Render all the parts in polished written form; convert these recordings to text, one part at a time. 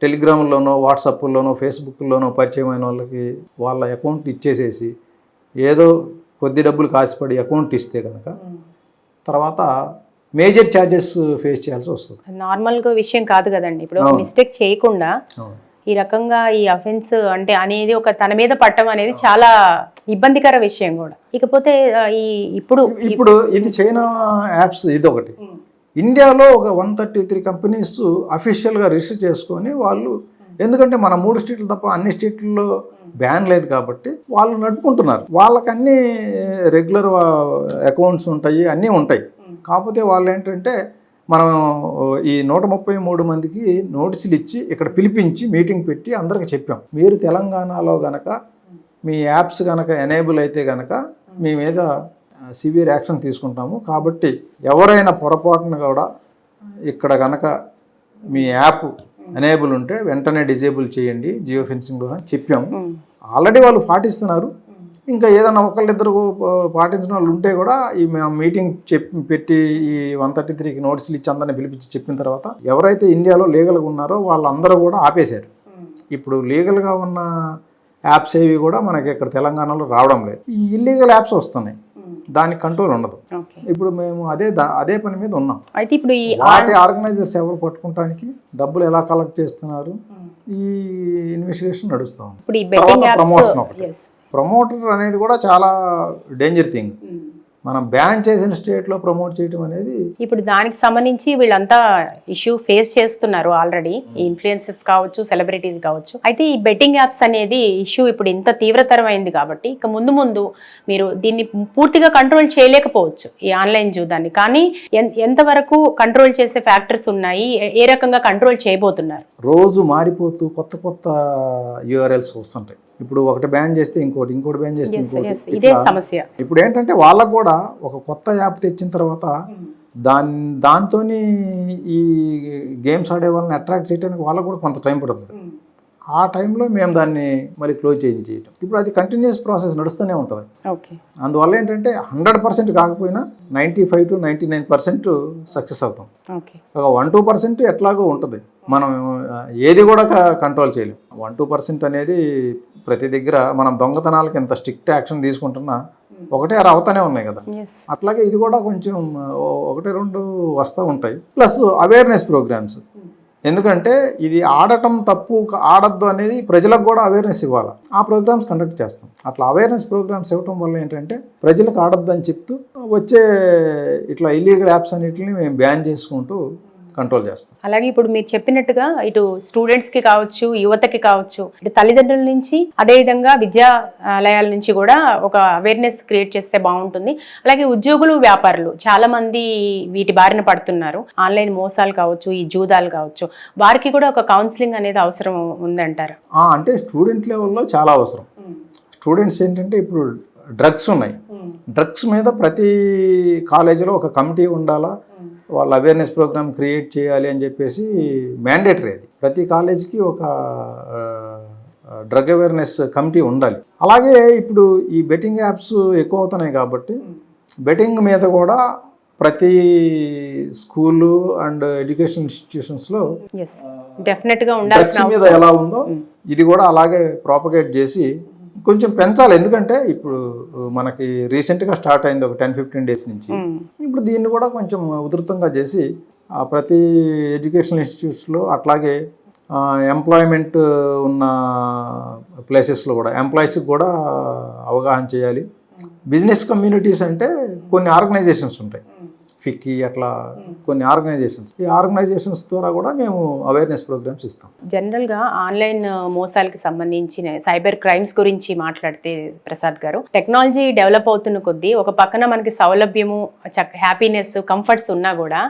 టెలిగ్రామ్లోనో, వాట్సాప్లోనో, ఫేస్బుక్లోనో పరిచయమైన వాళ్ళకి వాళ్ళ అకౌంట్ ఇచ్చేసేసి ఏదో కొద్ది డబ్బులు కాసిపడి అకౌంట్ ఇస్తే కనుక తర్వాత మేజర్ ఛార్జెస్ ఫేస్ చేయాల్సి వస్తుంది. నార్మల్గా విషయం కాదు కదండి. ఇప్పుడు మిస్టేక్ చేయకుండా ఈ రకంగా ఈ అఫెన్స్ అంటే అనేది ఒక తన మీద పట్టడం అనేది చాలా ఇబ్బందికర విషయం కూడా. ఇకపోతే ఇప్పుడు ఇది చైనా యాప్స్ ఇది ఒకటి. ఇండియాలో ఒక 133 కంపెనీస్ అఫీషియల్గా రిజిస్టర్ చేసుకొని వాళ్ళు, ఎందుకంటే మన 3 స్టేట్లు తప్ప అన్ని స్టేట్లలో బ్యాన్ లేదు కాబట్టి వాళ్ళు నడుపుకుంటున్నారు. వాళ్ళకి అన్ని రెగ్యులర్ అకౌంట్స్ ఉంటాయి, అన్నీ ఉంటాయి. కాకపోతే వాళ్ళు ఏంటంటే మనం ఈ 133 మందికి నోటీసులు ఇచ్చి ఇక్కడ పిలిపించి మీటింగ్ పెట్టి అందరికి చెప్పాం, మీరు తెలంగాణలో గనక మీ యాప్స్ కనుక ఎనేబుల్ అయితే కనుక మీ మీద సివియర్ యాక్షన్ తీసుకుంటాము. కాబట్టి ఎవరైనా పొరపాటున కూడా ఇక్కడ కనుక మీ యాప్ ఎనేబుల్ ఉంటే వెంటనే డిజేబుల్ చేయండి జియో ఫెన్సింగ్ అని చెప్పాము. ఆల్రెడీ వాళ్ళు పాటిస్తున్నారు. ఇంకా ఏదైనా ఒకళ్ళిద్దరు పాటించిన వాళ్ళు ఉంటే కూడా ఈ మీటింగ్ పెట్టి ఈ 133కి నోటీసులు ఇచ్చి అందరిని పిలిపించి చెప్పిన తర్వాత ఎవరైతే ఇండియాలో లీగల్గా ఉన్నారో వాళ్ళందరూ కూడా ఆపేశారు. ఇప్పుడు లీగల్గా ఉన్న యాప్స్ ఏవి కూడా మనకి ఇక్కడ తెలంగాణలో రావడం లేదు. ఈ ఇల్లీగల్ యాప్స్ వస్తున్నాయి, దానికి కంట్రోల్ ఉండదు. ఇప్పుడు మేము అదే పని మీద ఉన్నాం. అయితే ఇప్పుడు వాటి ఆర్గనైజర్స్ ఎవరు పట్టుకుంటానికి, డబ్బులు ఎలా కలెక్ట్ చేస్తున్నారు, ఈ ఇన్వెస్టిగేషన్ నడుస్తాం. ప్రమోషన్ ఒకటి, ప్రమోటర్ అనేది కూడా చాలా డేంజర్ థింగ్. మనం బ్యాన్ చేసిన స్టేట్లో ప్రమోట్ చేయడం అనేది ఇప్పుడు దానికి సంబంధించి వీళ్ళంతా ఇష్యూ ఫేస్ చేస్తున్నారు ఆల్రెడీ. ఇన్ఫ్లుయెన్సెస్ కావచ్చు, సెలబ్రిటీస్ కావచ్చు. అయితే ఈ బెట్టింగ్ యాప్స్ అనేది ఇష్యూ ఇప్పుడు ఇంత తీవ్రతరమైంది కాబట్టి ఇక ముందు మీరు దీన్ని పూర్తిగా కంట్రోల్ చేయలేకపోవచ్చు ఈ ఆన్లైన్ జూదాన్ని. కానీ ఎంతవరకు కంట్రోల్ చేసే ఫ్యాక్టర్స్ ఉన్నాయి, ఏ రకంగా కంట్రోల్ చేయబోతున్నారు? రోజు మారిపోతూ కొత్త యూఆర్ఎల్స్ వస్తుంటాయి. ఇప్పుడు ఒకటి బ్యాన్ చేస్తే ఇంకోటి బ్యాన్ చేస్తే ఇంకోటి. ఇదే సమస్య. ఇప్పుడు ఏంటంటే వాళ్ళకు కూడా ఒక కొత్త యాప్ తెచ్చిన తర్వాత దాంతో ఈ గేమ్స్ ఆడే వాళ్ళని అట్రాక్ట్ చేయడానికి వాళ్ళకు కూడా కొంత టైం పడుతుంది. ఆ టైంలో మేము దాన్ని మరి క్లోజ్ చేయటం. ఇప్పుడు అది కంటిన్యూస్ ప్రాసెస్ నడుస్తూనే ఉంటుంది. అందువల్ల ఏంటంటే 100% కాకపోయినా 95 to 99% సక్సెస్ అవుతాం. ఒక 1-2% ఎట్లాగో ఉంటుంది. మనం ఏది కూడా కంట్రోల్ చేయలేం. 1-2% అనేది ప్రతి దగ్గర మనం దొంగతనాలకి ఎంత స్ట్రిక్ట్ యాక్షన్ తీసుకుంటున్నా ఒకటే అవుతానే ఉన్నాయి కదా. అట్లాగే ఇది కూడా కొంచెం 1-2 వస్తూ ఉంటాయి. Plus awareness programs. ఎందుకంటే ఇది ఆడటం తప్పు, ఆడద్దు అనేది ప్రజలకు కూడా అవేర్నెస్ ఇవ్వాలి. ఆ ప్రోగ్రామ్స్ కండక్ట్ చేస్తాం. అట్లా అవేర్నెస్ ప్రోగ్రామ్స్ ఇవ్వటం వల్ల ఏంటంటే ప్రజలకు ఆడద్దు అని చెప్తూ వచ్చే ఇట్లా ఇల్లీగల్ యాప్స్ అన్నిటిని మేము బ్యాన్ చేసుకుంటూ కంట్రోల్ చేస్తాం. అలాగే ఇప్పుడు మీరు చెప్పినట్టుగా ఇటు స్టూడెంట్స్కి కావచ్చు, యువతకి కావచ్చు, ఇటు తల్లిదండ్రుల నుంచి, అదేవిధంగా విద్యాలయాల నుంచి కూడా ఒక అవేర్నెస్ క్రియేట్ చేస్తే బాగుంటుంది. అలాగే ఉద్యోగులు, వ్యాపారులు చాలా మంది వీటి బారిన పడుతున్నారు. ఆన్లైన్ మోసాలు కావచ్చు, ఈ జూదాలు కావచ్చు, వారికి కూడా ఒక కౌన్సిలింగ్ అనేది అవసరం ఉందంటారు. అంటే స్టూడెంట్ లెవెల్లో చాలా అవసరం. స్టూడెంట్స్ ఏంటంటే ఇప్పుడు డ్రగ్స్ ఉన్నాయి. డ్రగ్స్ మీద ప్రతి కాలేజీలో ఒక కమిటీ ఉండాలా, వాళ్ళ అవేర్నెస్ ప్రోగ్రామ్ క్రియేట్ చేయాలి అని చెప్పేసి మ్యాండేటరీ. అది ప్రతి కాలేజీకి ఒక డ్రగ్ అవేర్నెస్ కమిటీ ఉండాలి. అలాగే ఇప్పుడు ఈ బెట్టింగ్ యాప్స్ ఎక్కువ అవుతున్నాయి కాబట్టి బెట్టింగ్ మీద కూడా ప్రతి స్కూలు అండ్ ఎడ్యుకేషన్ ఇన్స్టిట్యూషన్స్లో డ్రగ్స్ మీద ఎలా ఉందో ఇది కూడా అలాగే ప్రాపగేట్ చేసి కొంచెం పెంచాలి. ఎందుకంటే ఇప్పుడు మనకి రీసెంట్గా స్టార్ట్ అయింది ఒక 10-15 డేస్ నుంచి. ఇప్పుడు దీన్ని కూడా కొంచెం ఉధృతంగా చేసి ప్రతి ఎడ్యుకేషనల్ ఇన్స్టిట్యూట్స్లో, అట్లాగే ఎంప్లాయ్మెంట్ ఉన్న ప్లేసెస్లో కూడా ఎంప్లాయీస్కి కూడా అవగాహన చేయాలి. బిజినెస్ కమ్యూనిటీస్ అంటే కొన్ని ఆర్గనైజేషన్స్ ఉంటాయి, ఫిక్కీ అట్లా కొన్ని ఆర్గనైజేషన్స్. ఈ ఆర్గనైజేషన్స్ ద్వారా కూడా మేము అవేర్నెస్ ప్రోగ్రామ్స్ ఇస్తాం. జనరల్గా ఆన్లైన్ మోసాలకి సంబంధించిన సైబర్ క్రైమ్స్ గురించి మాట్లాడితే ప్రసాద్ గారు, టెక్నాలజీ డెవలప్ అవుతున్న కొద్దీ ఒక పక్కన మనకి సౌలభ్యము, హ్యాపీనెస్, కంఫర్ట్స్ ఉన్నా కూడా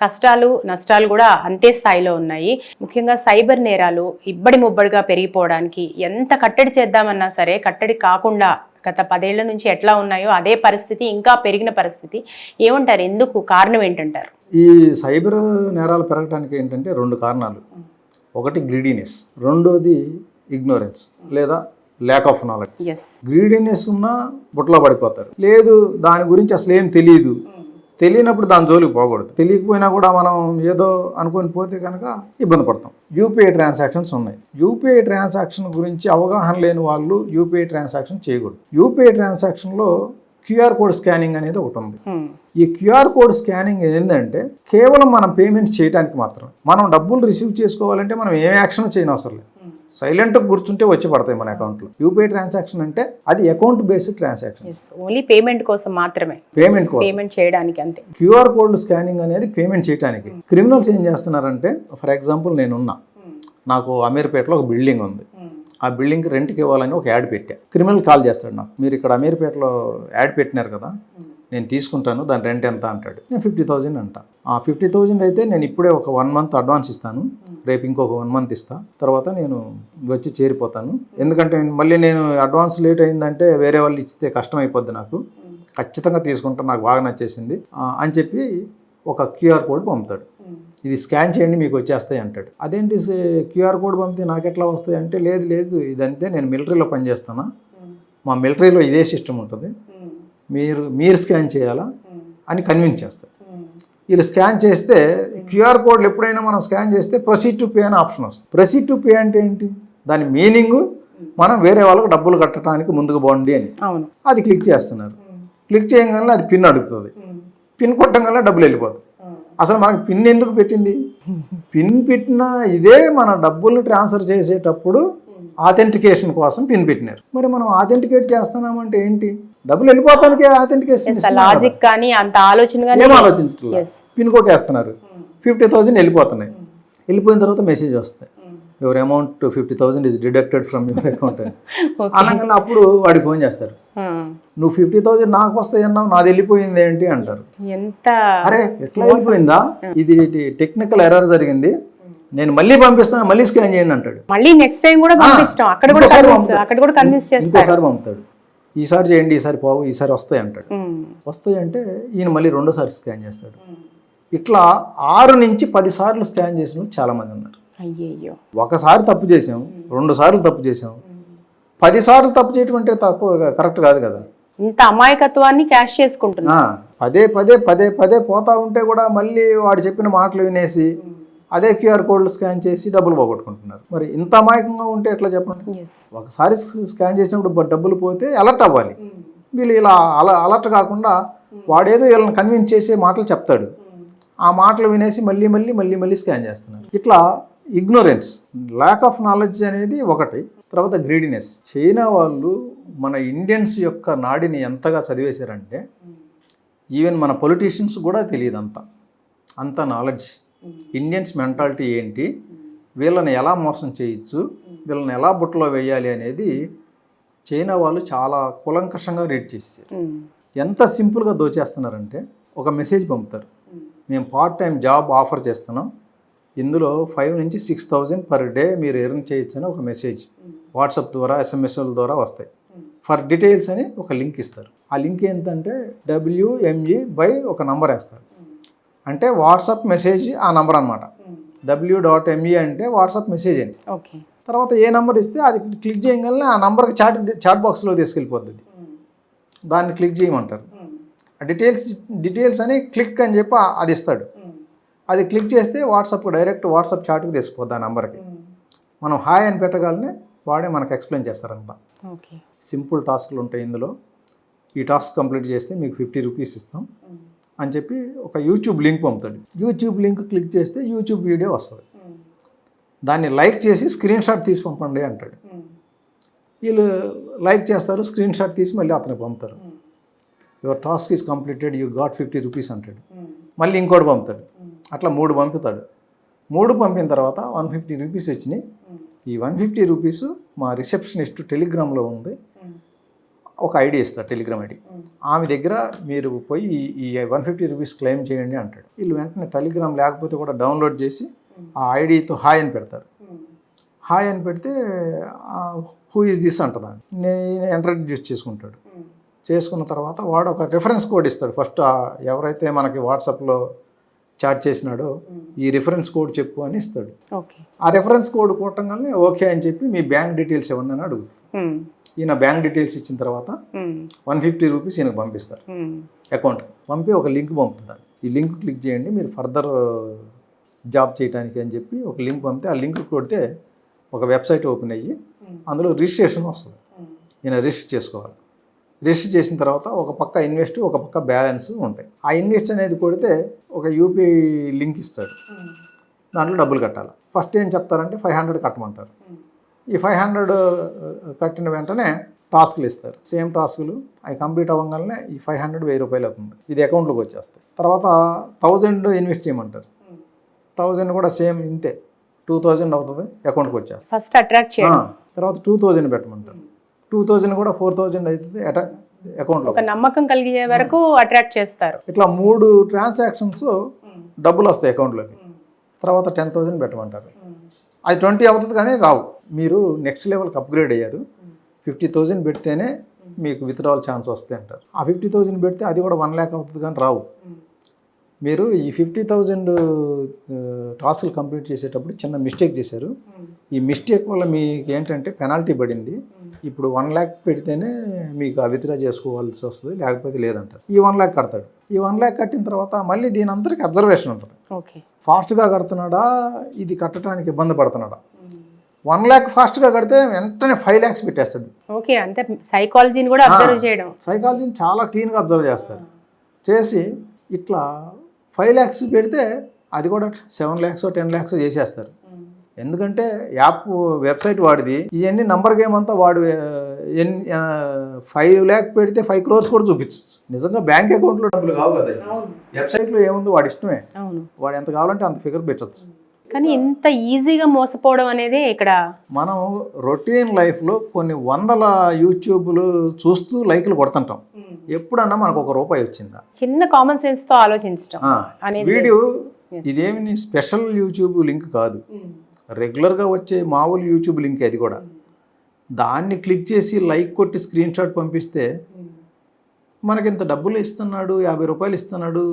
కష్టాలు, నష్టాలు కూడా అంతే స్థాయిలో ఉన్నాయి. ముఖ్యంగా సైబర్ నేరాలు ఇబ్బడి ముబ్బడిగా పెరిగిపోవడానికి ఎంత కట్టడి చేద్దామన్నా సరే కట్టడి కాకుండా గత 10 ఏళ్ల నుంచి ఎట్లా ఉన్నాయో అదే పరిస్థితి, ఇంకా పెరిగిన పరిస్థితి. ఏమంటారు, ఎందుకు, కారణం ఏంటంటారు? ఈ సైబర్ నేరాలు పెరగడానికి ఏంటంటే 2 కారణాలు. ఒకటి గ్రీడీనెస్, రెండోది ఇగ్నోరెన్స్ లేదా ల్యాక్ ఆఫ్ నాలెడ్జ్. గ్రీడీనెస్ ఉన్నా బుట్టలో పడిపోతారు. లేదు దాని గురించి అసలు ఏం తెలియదు, తెలియనప్పుడు దాని జోలికి పోకూడదు. తెలియకపోయినా కూడా మనం ఏదో అనుకొని పోతే కనుక ఇబ్బంది పడతాం. యూపీఐ ట్రాన్సాక్షన్స్ ఉన్నాయి. యూపీఐ ట్రాన్సాక్షన్ గురించి అవగాహన లేని వాళ్ళు యూపీఐ ట్రాన్సాక్షన్ చేయకూడదు. యూపీఐ ట్రాన్సాక్షన్లో క్యూఆర్ కోడ్ స్కానింగ్ అనేది ఒకటి ఉంది. ఈ క్యూఆర్ కోడ్ స్కానింగ్ ఏంటంటే కేవలం మనం పేమెంట్స్ చేయడానికి మాత్రం. మనం డబ్బులు రిసీవ్ చేసుకోవాలంటే మనం ఏ యాక్షన్ చేయని అవసరం లేదు. సైలెంట్ కూర్చుంటే వచ్చి పడతాయి మన అకౌంట్లో. యూపీఐ ట్రాన్సాక్షన్ అంటే అది account based transaction, only payment కోసం మాత్రమే, పేమెంట్ చేయడానికి అంతే. క్యూఆర్ కోడ్ స్కానింగ్ అనేది పేమెంట్ చేయడానికి. క్రిమినల్స్ ఏం చేస్తున్నారంటే, ఫర్ ఎగ్జాంపుల్ నేనున్నా, నాకు అమీర్పేటలో ఒక బిల్డింగ్ ఉంది, ఆ బిల్డింగ్కి రెంట్కి ఇవ్వాలని ఒక యాడ్ పెట్టా. క్రిమినల్ కాల్ చేస్తాడు నాకు, మీరు ఇక్కడ అమీర్పేటలో యాడ్ పెట్టినారు కదా, నేను తీసుకుంటాను, దాని రెంట్ ఎంత అంటాడు. నేను 50,000 అంట. ఆ 50,000 అయితే నేను ఇప్పుడే ఒక 1 month అడ్వాన్స్ ఇస్తాను, రేపు ఇంకొక 1 month ఇస్తా, తర్వాత నేను వచ్చి చేరిపోతాను. ఎందుకంటే మళ్ళీ నేను అడ్వాన్స్ లేట్ అయిందంటే వేరే వాళ్ళు ఇస్తే కష్టం అయిపోద్ది, నాకు ఖచ్చితంగా తీసుకుంటాను, నాకు బాగా నచ్చేసింది అని చెప్పి ఒక క్యూఆర్ కోడ్ పంపుతాడు. ఇది స్కాన్ చేయండి మీకు వచ్చేస్తాయి అంటాడు. అదేంటి క్యూఆర్ కోడ్ పంపితే నాకు ఎట్లా వస్తాయి అంటే, లేదు ఇదంతే, నేను మిలిటరీలో పనిచేస్తానా, మా మిలిటరీలో ఇదే సిస్టమ్ ఉంటుంది, మీరు స్కాన్ చేయాలా అని కన్విన్స్ చేస్తారు. వీళ్ళు స్కాన్ చేస్తే క్యూఆర్ కోడ్లు ఎప్పుడైనా మనం స్కాన్ చేస్తే ప్రొసీడ్ టు పే అనే ఆప్షన్ వస్తుంది. ప్రొసీడ్ టు పే అంటే ఏంటి, దాని మీనింగ్ మనం వేరే వాళ్ళకి డబ్బులు కట్టడానికి ముందుకు పోండి అని. అది క్లిక్ చేస్తున్నారు. క్లిక్ చేయగానే అది పిన్ అడుగుతుంది, పిన్ కొట్టగానే డబ్బులు వెళ్ళిపోతాయి. అసలు మనకి పిన్ ఎందుకు పెట్టింది? పిన్ పెట్టిన ఇదే మన డబ్బులు ట్రాన్స్ఫర్ చేసేటప్పుడు ఆథెంటికేషన్ కోసం పిన్ పెట్టినారు. మరి మనం ఆథెంటికేట్ చేస్తున్నామంటే ఏంటి, డబ్బులు వెళ్ళిపోతానికే ఆథెంటికేషన్. లాజిక్ కానీ అంత ఆలోచన ఏం ఆలోచించట్లేదు, పిన్ కొట్టేస్తున్నారు, 50,000 వెళ్ళిపోతున్నాయి. వెళ్ళిపోయిన తర్వాత మెసేజ్ వస్తాయి, your amount 50,000 is deducted from your account అని. అనగానే అప్పుడు వాడికి ఫోన్ చేస్తారు, నువ్వు 50,000 నాకు వస్తాయి అన్నావు, నాది వెళ్ళిపోయింది ఏంటి అంటారు. అరే ఎట్లా వెళ్ళిపోయిందా, ఇది టెక్నికల్ ఎర్రర్ జరిగింది, నేను మళ్ళీ పంపిస్తాను, మళ్ళీ స్కాన్ చేయండి అంటాడు. మళ్ళీ నెక్స్ట్ టైం కూడా పంపించడం, అక్కడ కూడా కన్విన్స్ చేస్తాడు. ఇంకోసారి పంపుతాడు, ఈసారి చేయండి, ఈసారి పోవు, ఈసారి వస్తాయి అంటాడు. వస్తాయి అంటే ఈయన మళ్ళీ 2వ సారి స్కాన్ చేస్తాడు. ఇట్లా 6 నుంచి 10 సార్లు స్కాన్ చేసిన వాళ్ళు చాలా మంది ఉన్నారు. అయ్యయ్యో, ఒకసారి తప్పు చేసాం, 2 సార్లు తప్పు చేసాం, 10 సార్లు తప్పు చేయటం అంటే తప్పు, కరెక్ట్ కాదు కదా. ఇంత అమాయకత్వాన్ని క్యాష్ చేసుకుంటున్నా. పదే పోతా ఉంటే కూడా మళ్ళీ వాడు చెప్పిన మాటలు వినేసి అదే క్యూఆర్ కోడ్లు స్కాన్ చేసి డబ్బులు పోగొట్టుకుంటున్నారు. మరి ఇంత అమాయకంగా ఉంటే ఎట్లా చెప్పండి. ఒకసారి స్కాన్ చేసినప్పుడు డబ్బులు పోతే అలర్ట్ అవ్వాలి. వీళ్ళు ఇలా అలర్ట్ కాకుండా వాడేదో వీళ్ళని కన్విన్స్ చేసే మాటలు చెప్తాడు, ఆ మాటలు వినేసి మళ్ళీ స్కాన్ చేస్తున్నారు. ఇట్లా ఇగ్నోరెన్స్, ల్యాక్ ఆఫ్ నాలెడ్జ్ అనేది ఒకటి. తర్వాత గ్రీడినెస్. చైనా వాళ్ళు మన ఇండియన్స్ యొక్క నాడిని ఎంతగా చదివేశారంటే ఈవెన్ మన పొలిటీషియన్స్ కూడా తెలియదు అంత నాలెడ్జ్. ఇండియన్స్ మెంటాలిటీ ఏంటి, వీళ్ళని ఎలా మోసం చేయొచ్చు, వీళ్ళని ఎలా బుట్టలో వేయాలి అనేది చైనా వాళ్ళు చాలా కూలంకషంగా రీడ్ చేశారు. ఎంత సింపుల్గా దోచేస్తున్నారంటే, ఒక మెసేజ్ పంపుతారు, మేము పార్ట్ టైం జాబ్ ఆఫర్ చేస్తున్నాం, ఇందులో 5 నుంచి 6,000 పర్ డే మీరు ఎర్న్ చేయొచ్చు అని ఒక మెసేజ్ వాట్సాప్ ద్వారా SMS ద్వారా వస్తాయి. ఫర్ డీటెయిల్స్ అని ఒక లింక్ ఇస్తారు. ఆ లింక్ ఏంటంటే WMG బై ఒక నంబర్ వేస్తారు, అంటే వాట్సాప్ మెసేజ్ ఆ నంబర్ అనమాట. W.ME అంటే వాట్సాప్ మెసేజ్ అని. తర్వాత ఏ నెంబర్ ఇస్తే అది క్లిక్ చేయగానే ఆ నెంబర్కి చాట్ బాక్స్లో తీసుకెళ్ళిపోతుంది. దాన్ని క్లిక్ చేయమంటారు. డీటెయిల్స్ అని క్లిక్ అని చెప్పి అది ఇస్తాడు. అది క్లిక్ చేస్తే డైరెక్ట్ వాట్సాప్ చాట్కి తీసుకుపోద్ది ఆ నెంబర్కి. మనం హాయ్ అని పెట్టగానే వాడే మనకు ఎక్స్ప్లెయిన్ చేస్తారంతా. సింపుల్ టాస్క్లు ఉంటాయి ఇందులో, ఈ టాస్క్ కంప్లీట్ చేస్తే మీకు 50 రూపీస్ ఇస్తాం అని చెప్పి ఒక యూట్యూబ్ లింక్ పంపుతాడు. యూట్యూబ్ లింక్ క్లిక్ చేస్తే యూట్యూబ్ వీడియో వస్తుంది, దాన్ని లైక్ చేసి స్క్రీన్ షాట్ తీసి పంపండి అంటాడు. వీళ్ళు లైక్ చేస్తారు, స్క్రీన్ షాట్ తీసి మళ్ళీ అతనికి పంపుతారు. Your task is completed, you got 50 rupees అంటాడు. మళ్ళీ ఇంకోటి పంపుతాడు. అట్లా 3 పంపుతాడు. 3 పంపిన తర్వాత 150 రూపీస్ వచ్చినాయి. ఈ 150 రూపీస్ మా రిసెప్షనిస్ట్ టెలిగ్రామ్లో ఉంది, ఒక ఐడి ఇస్తాడు, టెలిగ్రామ్ ఐడి. ఆమె దగ్గర మీరు పోయి ఈ 150 రూపీస్ క్లెయిమ్ చేయండి అంటాడు. వీళ్ళు వెంటనే టెలిగ్రామ్ లేకపోతే కూడా డౌన్లోడ్ చేసి ఆ ఐడితో హాయ్ అని పెడతారు. హాయ్ అని పెడితే హూ ఈజ్ దిస్ అంటదా, నేను ఇంట్రడ్యూస్ చేసుకుంటాడు. చేసుకున్న తర్వాత వాడు ఒక రిఫరెన్స్ కోడ్ ఇస్తాడు. ఫస్ట్ ఎవరైతే మనకి వాట్సాప్లో చాట్ చేసినాడో ఈ రిఫరెన్స్ కోడ్ చెప్పు అని ఇస్తాడు. ఆ రిఫరెన్స్ కోడ్ కొట్టంగానే ఓకే అని చెప్పి మీ బ్యాంక్ డీటెయిల్స్ ఇవ్వండి అని అడుగుతుంది. ఈయన బ్యాంక్ డీటెయిల్స్ ఇచ్చిన తర్వాత 150 రూపీస్ ఈయనకు పంపిస్తారు అకౌంట్కి. పంపి ఒక లింక్ పంపుతారు, ఈ లింక్ క్లిక్ చేయండి మీరు ఫర్దర్ జాబ్ చేయడానికి అని చెప్పి ఒక లింక్ పంపితే ఆ లింక్ కొడితే ఒక వెబ్సైట్ ఓపెన్ అయ్యి అందులో రిజిస్ట్రేషన్ వస్తుంది. ఈయన రిజిస్టర్ చేసుకోవాలి. రిజిస్టర్ చేసిన తర్వాత ఒక పక్క ఇన్వెస్ట్, ఒక పక్క బ్యాలెన్స్ ఉంటాయి. ఆ ఇన్వెస్ట్ అనేది కొడితే ఒక యూపీఐ లింక్ ఇస్తాడు, దాంట్లో డబ్బులు కట్టాలి. ఫస్ట్ ఏం చెప్తారంటే 500 కట్టమంటారు. ఈ 500 కట్టిన వెంటనే టాస్క్లు ఇస్తారు, సేమ్ టాస్కులు. అవి కంప్లీట్ అవ్వగానే ఈ 500 1000 అవుతుంది, ఇది అకౌంట్లోకి వచ్చేస్తాయి. తర్వాత 1000 ఇన్వెస్ట్ చేయమంటారు, 1000 కూడా సేమ్ ఇంతే 2000 అవుతుంది, అకౌంట్కి వచ్చేస్తుంది. ఫస్ట్ అట్రాక్ట్ చేయడం. తర్వాత 2000 పెట్టమంటారు, 2000 కూడా 4000 అవుతుంది అకౌంట్లో. ఒక నమ్మకం కలిగే వరకు అట్రాక్ట్ చేస్తారు. ఇట్లా 3 ట్రాన్సాక్షన్స్ డబ్బులు వస్తాయి అకౌంట్లోకి. తర్వాత 10,000 పెట్టమంటారు, అది 20 అవుతుంది కానీ రావు. మీరు నెక్స్ట్ లెవెల్కి అప్గ్రేడ్ అయ్యారు, 50,000 పెడితేనే మీకు విత్డ్రావల్ ఛాన్స్ వస్తాయి అంటారు. ఆ 50,000 పెడితే అది కూడా 1 lakh అవుతుంది కానీ రావు. మీరు ఈ 50,000 టాస్క్లు కంప్లీట్ చేసేటప్పుడు చిన్న మిస్టేక్ చేశారు, ఈ మిస్టేక్ వల్ల మీకు ఏంటంటే పెనాల్టీ పడింది. ఇప్పుడు 1 lakh పెడితేనే మీకు ఆ విత్డ్రా చేసుకోవాల్సి వస్తుంది, లేకపోతే లేదంటారు. ఈ 1 lakh కడతాడు. ఈ 1 lakh కట్టిన తర్వాత మళ్ళీ దీని అందరికీ అబ్జర్వేషన్ ఉంటుంది, ఫాస్ట్గా కడుతున్నాడా, ఇది కట్టడానికి ఇబ్బంది పడుతున్నాడా. 1 lakh ఫాస్ట్గా కడితే వెంటనే 5 lakhs పెట్టేస్తాడు. ఓకే, అంటే సైకాలజీని కూడా అబ్జర్వ్ చేయడం. సైకాలజీని చాలా క్లీన్గా అబ్జర్వ్ చేస్తారు. చేసి ఇట్లా 5 lakhs పెడితే అది కూడా 7 lakhs 10 lakhs చేసేస్తారు. ఎందుకంటే యాప్ వెబ్సైట్ వాడిది, ఇవన్నీ నంబర్ గేమ్ అంతా వాడు 5 lakh పెడితే 5 crores కూడా చూపించచ్చు. నిజంగా బ్యాంక్ అకౌంట్లో డబ్బులు కావు కదా, వెబ్సైట్లో ఏముంది వాడి ఇష్టమే, వాడు ఎంత కావాలంటే అంత ఫిగర్ పెట్టచ్చు. కానీ ఇంత ఈజీగా మోసపోవడం అనేది ఇక్కడ మనం రొటీన్ లైఫ్లో కొన్ని వందల యూట్యూబ్లు చూస్తూ లైక్లు కొడుతుంటాం. ఎప్పుడన్నా మనకు ₹1 వచ్చిందా? చిన్న కామన్ సెన్స్ తో ఆలోచించడం అనేది వీడియో ఇదేమి స్పెషల్ యూట్యూబ్ లింక్ కాదు, రెగ్యులర్గా వచ్చే మామూలు యూట్యూబ్ లింక్. అది కూడా దాన్ని క్లిక్ చేసి లైక్ కొట్టి స్క్రీన్ షాట్ పంపిస్తే మనకి ఇంత డబ్బులు ఇస్తున్నాడు, ₹50 ఇస్తున్నాడు,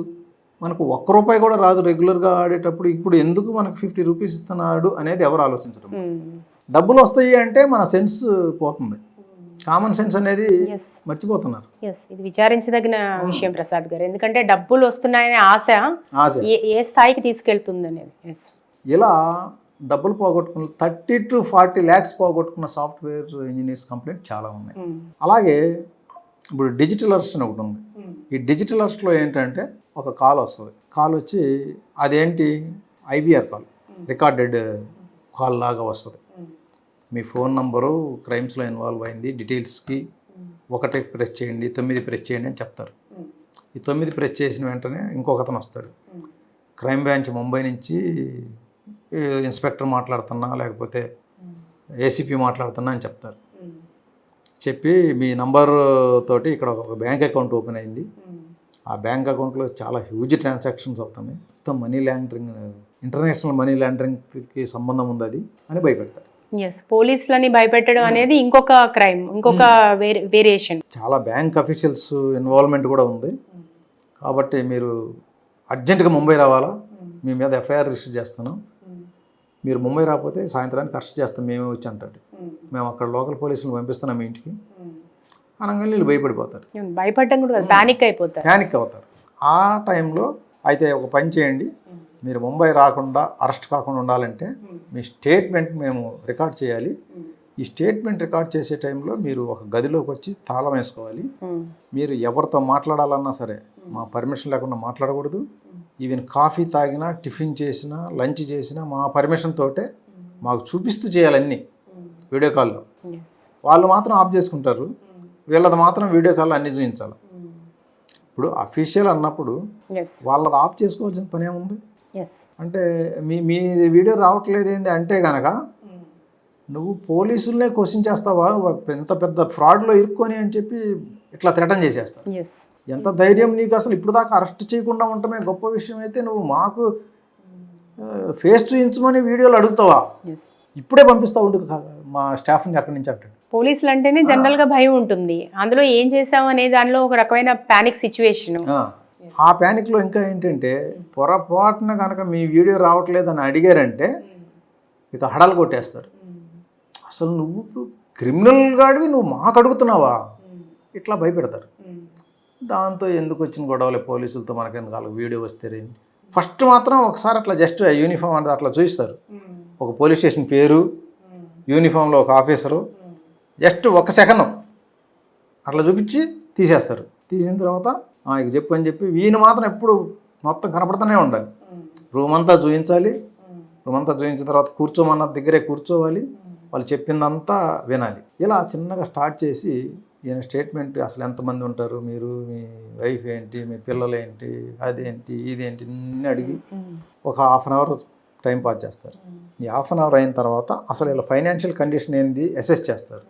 మనకు ₹1 కూడా రాదు రెగ్యులర్గా ఆడేటప్పుడు. ఇప్పుడు ఎందుకు మనకు 50 రూపీస్ ఇస్తున్నాడు అనేది ఎవరు ఆలోచించడం. డబ్బులు వస్తాయి అంటే మన సెన్స్ పోతుంది, కామన్ సెన్స్ అనేది మర్చిపోతున్నారు. ఇది విచారించదగిన విషయం ప్రసాద్ గారు, ఎందుకంటే డబ్బులు వస్తున్నాయనే ఆశ ఏ స్థాయికి తీసుకెళ్తుంది అనేది. ఇలా డబ్బులు పోగొట్టుకున్న 30 to 40 lakhs పోగొట్టుకున్న సాఫ్ట్వేర్ ఇంజనీర్స్ కంప్లైంట్ చాలా ఉన్నాయి. అలాగే ఇప్పుడు డిజిటల్ అరెస్ట్ అని ఒకటి ఉంది. ఈ డిజిటల్ అరెస్ట్లో ఏంటంటే ఒక కాల్ వస్తుంది, కాల్ వచ్చి అదేంటి IVR కాల్, రికార్డెడ్ కాల్ లాగా వస్తుంది. మీ ఫోన్ నంబరు క్రైమ్స్లో ఇన్వాల్వ్ అయింది, డీటెయిల్స్కి 1 ప్రెస్ చేయండి, 9 ప్రెస్ చేయండి అని చెప్తారు. ఈ 9 ప్రెస్ చేసిన వెంటనే ఇంకొక అతను వస్తాడు, క్రైమ్ బ్రాంచ్ ముంబై నుంచి ఇన్స్పెక్టర్ మాట్లాడుతున్నా లేకపోతే ACP మాట్లాడుతున్నా అని చెప్తారు. చెప్పి మీ నంబర్ తోటి ఇక్కడ ఒక బ్యాంక్ అకౌంట్ ఓపెన్ అయింది, ఆ బ్యాంక్ అకౌంట్లో చాలా హ్యూజ్ ట్రాన్సాక్షన్స్ అవుతున్నాయి, మొత్తం మనీ లాండరింగ్, ఇంటర్నేషనల్ మనీ లాండరింగ్కి సంబంధం ఉంది అది అని భయపెడతారు. పోలీసులని భయపెట్టడం అనేది ఇంకొక క్రైమ్, ఇంకొక వేరియేషన్. చాలా బ్యాంక్ అఫీషియల్స్ ఇన్వాల్వ్మెంట్ కూడా ఉంది. కాబట్టి మీరు అర్జెంటుగా ముంబై రావాలా, మీ మీద FIR రిజిస్టర్ చేస్తాను, మీరు ముంబై రాకపోతే సాయంత్రానికి అరెస్ట్ చేస్తాం మేమే వచ్చి అంటాడు. మేము అక్కడ లోకల్ పోలీసులు పంపిస్తున్నాం మీ ఇంటికి అనగానే వీళ్ళు భయపడిపోతారు, భయపడడం కూడా ప్యానిక్ అవుతారు. ఆ టైంలో అయితే ఒక పని చేయండి, మీరు ముంబై రాకుండా అరెస్ట్ కాకుండా ఉండాలంటే మీ స్టేట్మెంట్ మేము రికార్డ్ చేయాలి. ఈ స్టేట్మెంట్ రికార్డ్ చేసే టైంలో మీరు ఒక గదిలోకి వచ్చి తాళం వేసుకోవాలి. మీరు ఎవరితో మాట్లాడాలన్నా సరే మా పర్మిషన్ లేకుండా మాట్లాడకూడదు. ఈవెన్ కాఫీ తాగినా, టిఫిన్ చేసినా, లంచ్ చేసినా మా పర్మిషన్ తోటే మాకు చూపిస్తూ చేయాలన్నీ వీడియో కాల్లో. వాళ్ళు మాత్రం ఆఫ్ చేసుకుంటారు, వీళ్ళది మాత్రం వీడియో కాల్లో అన్ని చూపించాలి. ఇప్పుడు అఫీషియల్ అన్నప్పుడు వాళ్ళది ఆఫ్ చేసుకోవాల్సిన పని ఏముంది? అంటే మీ వీడియో రావట్లేదు ఏంది అంటే కనుక నువ్వు పోలీసులనే క్వశ్చన్ చేస్తావా, ఎంత పెద్ద ఫ్రాడ్లో ఇరుక్కొని అని చెప్పి ఇట్లా థ్రెటన్ చేసేస్తావు. ఎంత ధైర్యం నీకు? అసలు ఇప్పుడు దాకా అరెస్ట్ చేయకుండా ఉండటమే గొప్ప విషయం అయితే నువ్వు మాకు ఫేస్ చూపించమని వీడియోలు అడుగుతావా? ఇప్పుడే పంపిస్తా ఉండు మా స్టాఫ్ని అక్కడి నుంచి అంటాడు. పోలీసులు అంటేనే జనరల్ గా భయం ఉంటుంది, అందులో ఏం చేసాం అనే దానిలో ఒక రకమైన పానిక్ సిచ్యువేషన్. ఆ పానిక్లో ఇంకా ఏంటంటే పొరపాటున కనుక మీ వీడియో రావట్లేదని అడిగారంటే ఇక హడాలు కొట్టేస్తారు. అసలు నువ్వు క్రిమినల్ గాడివి నువ్వు మాకు అడుగుతున్నావా, ఇట్లా భయపెడతారు. దాంతో ఎందుకు వచ్చిన గొడవలే, పోలీసులతో మనకెందుకు, వాళ్ళకి వీడియో వస్తే ఫస్ట్ మాత్రం ఒకసారి అట్లా జస్ట్ యూనిఫామ్ అనేది అట్లా చూపిస్తారు. ఒక పోలీస్ స్టేషన్ పేరు, యూనిఫామ్లో ఒక ఆఫీసరు, జస్ట్ 1 సెకండ్ అట్లా చూపించి తీసేస్తారు. తీసిన తర్వాత ఇక చెప్పు అని చెప్పి వీని మాత్రం ఎప్పుడు మొత్తం కనపడుతూనే ఉండాలి. రూమ్ అంతా చూపించాలి. రూమ్ అంతా చూపించిన తర్వాత కూర్చోమన్న దగ్గరే కూర్చోవాలి. వాళ్ళు చెప్పిందంతా వినాలి. ఇలా చిన్నగా స్టార్ట్ చేసి ఈయన స్టేట్మెంట్, అసలు ఎంతమంది ఉంటారు మీరు, మీ వైఫ్ ఏంటి, మీ పిల్లలు ఏంటి, అదేంటి ఇదేంటి అన్నీ అడిగి ఒక 1/2 అవర్ టైం పాస్ చేస్తారు. ఈ 1/2 అవర్ అయిన తర్వాత అసలు ఇలా ఫైనాన్షియల్ కండిషన్ ఏంది అసెస్ చేస్తారు.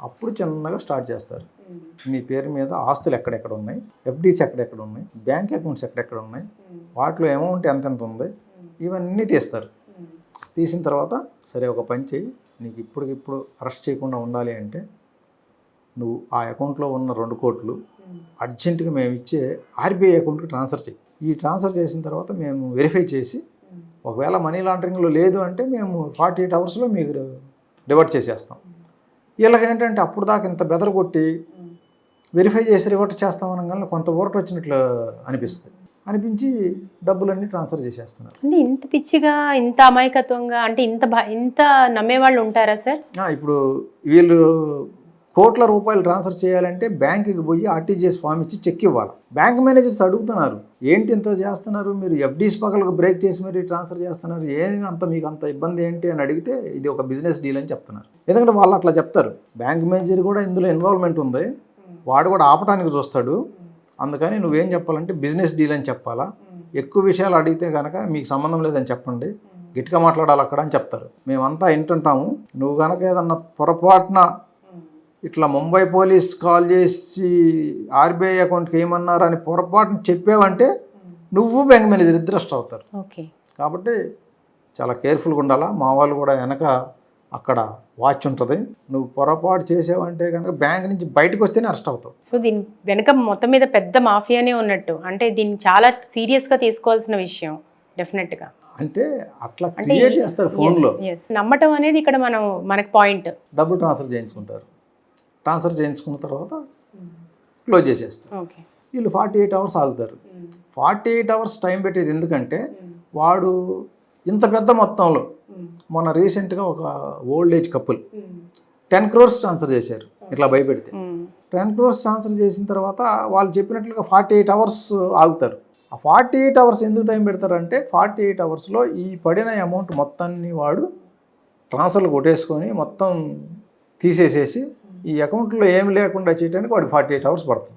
అప్పుడు చిన్నగా స్టార్ట్ చేస్తారు. మీ పేరు మీద ఆస్తులు ఎక్కడెక్కడ ఉన్నాయి, ఎఫ్డీస్ ఎక్కడెక్కడ ఉన్నాయి, బ్యాంక్ అకౌంట్స్ ఎక్కడెక్కడ ఉన్నాయి, వాటిలో అమౌంట్ ఎంతెంత ఉంది, ఇవన్నీ తీస్తారు. తీసిన తర్వాత సరే ఒక పని చెయ్యి, నీకు ఇప్పటికిప్పుడు అరెస్ట్ చేయకుండా ఉండాలి అంటే నువ్వు ఆ అకౌంట్లో ఉన్న 2 కోట్లు అర్జెంటుగా మేము ఇచ్చే ఆర్బీఐ అకౌంట్కి ట్రాన్స్ఫర్ చేయి. ఈ ట్రాన్స్ఫర్ చేసిన తర్వాత మేము వెరిఫై చేసి ఒకవేళ మనీ లాండరింగ్లో లేదు అంటే మేము 48 అవర్స్లో మీకు రివర్ట్ చేసేస్తాం. వీళ్ళకి ఏంటంటే అప్పుడు దాకా ఇంత బెదరగొట్టి వెరిఫై చేసి రివర్ట్ చేస్తామనగానే కొంత ఊరట వచ్చినట్లు అనిపించి డబ్బులన్నీ ట్రాన్స్ఫర్ చేసేస్తున్నారు. అంటే ఇంత పిచ్చిగా, ఇంత అమాయకత్వంగా, అంటే ఇంత నమ్మేవాళ్ళు ఉంటారా సార్? ఇప్పుడు వీళ్ళు కోట్ల రూపాయలు ట్రాన్స్ఫర్ చేయాలంటే బ్యాంకుకి పోయి ఆర్టీజీఎస్ ఫామ్ ఇచ్చి చెక్ ఇవ్వాలి. బ్యాంక్ మేనేజర్స్ అడుగుతున్నారు, ఏంటి ఇంత చేస్తున్నారు మీరు, ఎఫ్డీస్ పక్కలకు బ్రేక్ చేసి మరి ట్రాన్స్ఫర్ చేస్తున్నారు, ఏమి అంత మీకు అంత ఇబ్బంది ఏంటి అని అడిగితే ఇది ఒక బిజినెస్ డీల్ అని చెప్తున్నారు. ఎందుకంటే వాళ్ళు అట్లా చెప్తారు. బ్యాంక్ మేనేజర్ కూడా ఇందులో ఇన్వాల్వ్మెంట్ ఉంది, వాడు కూడా ఆపడానికి చూస్తాడు. అందుకని నువ్వేం చెప్పాలంటే బిజినెస్ డీల్ అని చెప్పాలా, ఎక్కువ విషయాలు అడిగితే కనుక మీకు సంబంధం లేదని చెప్పండి, గట్టిగా మాట్లాడాలి అక్కడ అని చెప్తారు. మేమంతా వింటుంటాము. నువ్వు కనుక ఏదన్నా పొరపాటున ఇట్లా ముంబై పోలీస్ కాల్ చేసి ఆర్బీఐ అకౌంట్కి ఏమన్నారు అని పొరపాటున చెప్పావంటే నువ్వు బ్యాంక్ మేనేజర్ ఇద్దరు అరెస్ట్ అవుతారు. ఓకే, కాబట్టి చాలా కేర్ఫుల్గా ఉండాలా. మా వాళ్ళు కూడా వెనక అక్కడ వాచ్ ఉంటుంది. నువ్వు పొరపాటు చేసావంటే కనుక బ్యాంక్ నుంచి బయటకు వస్తేనే అరెస్ట్ అవుతావు. సో దీని వెనక మొత్తం మీద పెద్ద మాఫియానే ఉన్నట్టు, అంటే దీన్ని చాలా సీరియస్గా తీసుకోవాల్సిన విషయం డెఫినెట్గా. అంటే అట్లా క్రియేట్ చేస్తారు ఫోన్లో. నమ్మటం అనేది ఇక్కడ మనకు పాయింట్. డబ్బులు ట్రాన్స్ఫర్ చేయించుకుంటారు. ట్రాన్స్ఫర్ చేయించుకున్న తర్వాత క్లోజ్ చేసేస్తారు. ఓకే, వీళ్ళు 48 అవర్స్ ఆగుతారు. 48 అవర్స్ టైం పెట్టేది ఎందుకంటే వాడు ఇంత పెద్ద మొత్తంలో మొన్న రీసెంట్గా ఒక old age couple 10 crores transfer చేశారు. ఇట్లా భయపెడితే 10 crores ట్రాన్స్ఫర్ చేసిన తర్వాత వాళ్ళు చెప్పినట్లుగా 48 అవర్స్ ఆగుతారు. ఆ 48 అవర్స్ ఎందుకు టైం పెడతారంటే 48 అవర్స్లో ఈ పడిన అమౌంట్ మొత్తాన్ని వాడు ట్రాన్స్ఫర్లు కొట్టేసుకొని మొత్తం తీసేసేసి ఈ అకౌంట్లో ఏమి లేకుండా చేయడానికి వాడికి 48 అవర్స్ పడుతుంది.